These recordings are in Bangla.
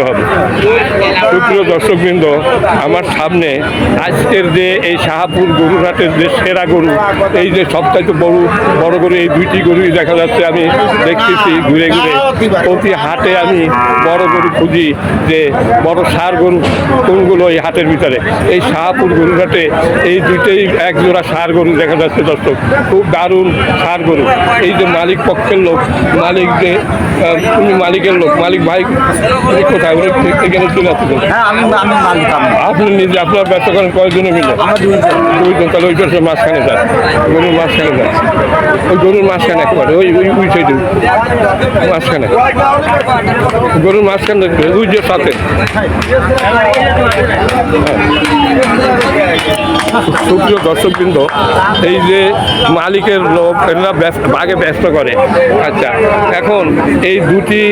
হবে। সুপ্রিয় দর্শকবৃন্দ, আমার সামনে আজকের যে এই শাহপুর গরুরহাটের যে সেরা গরু, এই যে সবচাইতে বড় গরু, এই দুইটি গরুই দেখা যাচ্ছে। আমি দেখতেছি ঘুরে ঘুরে প্রতি হাটে আমি বড় গরু খুঁজি যে বড় ষাঁড় গরু কোনগুলো এই হাটের ভিতরে। এই শাহপুর গরুরহাটে এই দুইটাই এক জোড়া ষাঁড় গরু দেখা যাচ্ছে দর্শক, খুব দারুণ ষাঁড় গরু। এই যে মালিক পক্ষের লোক, মালিক যে তুমি মালিকের লোক, মালিক ভাই কোথায় এখানে চলে আসছে? আপনি নিজে আপনার ব্যবসা করেন কয়েকজনে মিলে? দুইজন। তাহলে ওই পাশে মাঝখানে যান, গরুর মাঝখানে যান, ওই গরুর মাঝখানে একেবারে ওই ওই সাইডে মাঝখানে, গরুর মাঝখানে ওই যে সাথে। সুপ্রিয় দর্শকবৃন্দ, এই যে মালিকের লোক এরা ভাগে ব্যস্ত করে। আচ্ছা, এখন এই দুটি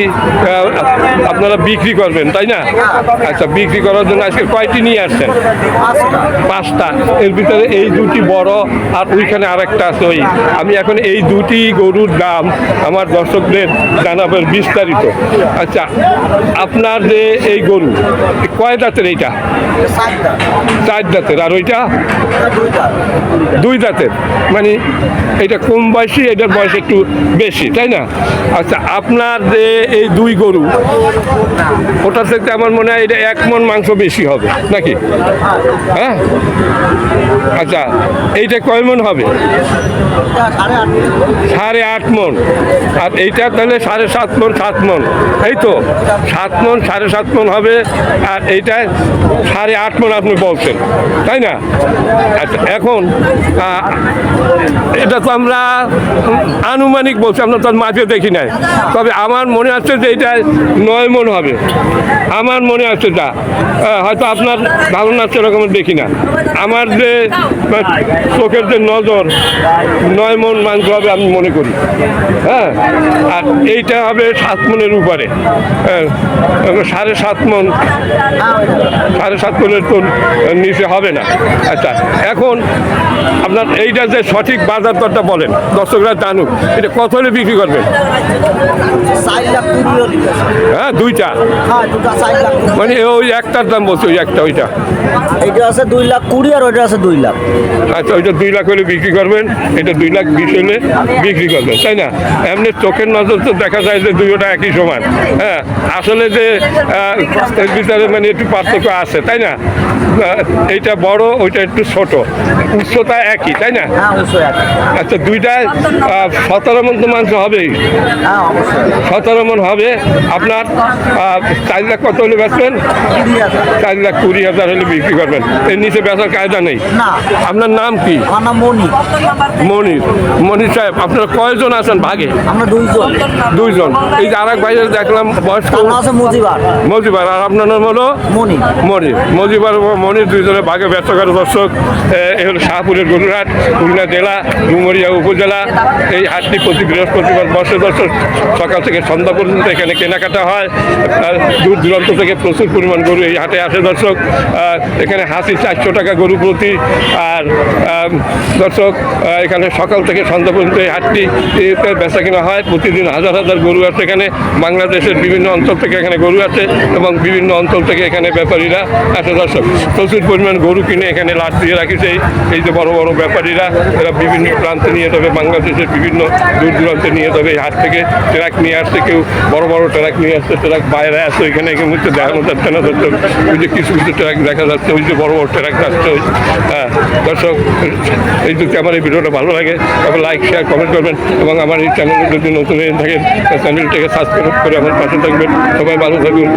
আপনারা বিক্রি করবেন তাই না? আচ্ছা, বিক্রি করার জন্য আজকে কয়টি নিয়ে আসছেন? 5টা। এর ভিতরে এই দুটি বড় আর ওইখানে আরেকটা আছে। ওই আমি এখন এই দুটি গরুর দাম আমার দর্শকদের জানাবেন বিস্তারিত। আচ্ছা, আপনার যে এই গরু কয় দাঁতের? এইটা 4 দাঁতের, আর ওইটা 2 দাঁতের। মানে এটা কম বয়সী, এটার বয়স একটু বেশি তাই না? আচ্ছা, আপনার যে এই দুই গরু, ওটার থেকে আমার মনে হয় এটা 1 মণ মাংস বেশি হবে নাকি? হ্যাঁ। আচ্ছা, এইটা কয় মণ হবে? 8.5 মণ। আর এইটা তাহলে 7.5 মণ, 7 মণ। এই তো 7 মণ, 7.5 মণ হবে। আর এইটা 8.5 মণ আপনি বলছেন তাই না? আচ্ছা, এখন এটা তো আমরা আনুমানিক বলছি, আমরা তো মাঝে দেখি নাই। তবে আমার মনে হচ্ছে যে এটা 9 মণ হবে, আমার মনে হচ্ছে। যা হয়তো আপনার ধারণা সেরকম দেখি না। আমার যে চোখের যে নজর, 9 মণ মাংস হবে আমি মনে করি। হ্যাঁ, আর এইটা হবে 7 মণের উপরে। 7.5 মণ, 7.5 মণের তো নিচে হবে না। আচ্ছা, এখন আপনার এইটা যে সঠিক বাজার দরটা বলেন, দর্শকরা জানুক। এটা কত হলে বিক্রি করবেন? 4 লাখ 20। হ্যাঁ, দুইটা। মানে ওই একটার দাম বলছে, ওই একটা, ওইটা এইটা আছে 2 লাখ 20 আর ওইটা আছে 2 লাখ। আচ্ছা, ওইটা 2 লাখ হলে বিক্রি করবেন, এটা 2 লাখ 20 হলে বিক্রি করবেন তাই না? এমনি চোখের নজর তো দেখা যায় যে দুইটা একই সমান। হ্যাঁ, আসলে যে এর ভিতরে মানে একটু পার্থক্য আছে তাই না? এইটা বড়, ওইটা একটু ছোট, উচ্চতা একই তাই না? আচ্ছা, দুইটায় 17 মণ তো মাংস হবেই। 17 মণ হবে। আপনার 4 লাখ কত হলে বেচবেন? 4,20,000 হলে বিক্রি করবেন। এর নিচে বেচার কায়দা নেই। আপনার নাম কি? মনির। মনির সাহেব, আপনারা কয়জন আছেন ভাগে? আমরা 2 জন। এই যে আরেক ভাই দেখলাম বয়স্ক, মজিবার। আর আপনার নাম হলো মনির। মজিবার এবং মনির 2 জনের ভাগে ব্যস্ত করে দর্শক। এই হলো শাহপুরের গরুরহাট, খুলনা জেলা, ডুমুরিয়া উপজেলা। এই হাটটি প্রতি বৃহস্পতিবার বসে দর্শক, সকাল থেকে সন্ধ্যা পর্যন্ত এখানে কেনাকাটা হয়। দূর দূরান্ত থেকে প্রচুর পরিমাণ গরু এই হাটে আসে দর্শক। এখানে হাসি 400 টাকা গরু প্রতি। আর দর্শক, এখানে সকাল থেকে সন্ধ্যা পর্যন্ত এই হাটটি বেচা কিনা হয়। প্রতিদিন হাজার হাজার গরু আছে এখানে। বাংলাদেশের বিভিন্ন অঞ্চল থেকে এখানে গরু আছে এবং বিভিন্ন অঞ্চল থেকে এখানে ব্যাপারীরা আসে দর্শক। প্রচুর পরিমাণ গরু কিনে এখানে লাট দিয়ে রাখিছে এই যে বড় বড় ব্যাপারীরা। এরা বিভিন্ন প্রান্তে নিয়ে যাবে, বাংলাদেশের বিভিন্ন দূর দূরান্তে নিয়ে যাবে। এই হাট থেকে ট্রাক নিয়ে আসছে, কেউ বড় বড় ট্রাক নিয়ে আসছে, ট্রাক বাইরে আসছে। ওইখানে মধ্যে দেখানো যাচ্ছে না দর্শক, ওই যে কিছু কিছু ট্রাক দেখা যাচ্ছে, ওই যে বড় বড় ট্রাক যাচ্ছে। হ্যাঁ দর্শক, এই যদি আমার এই ভিডিওটা ভালো লাগে তবে লাইক, শেয়ার, কমেন্ট করবেন এবং আমার এই চ্যানেলে যদি নতুন হয়ে থাকেন চ্যানেলটাকে সাবস্ক্রাইব করে আমার পাশে থাকবেন। সবাই ভালো থাকুন।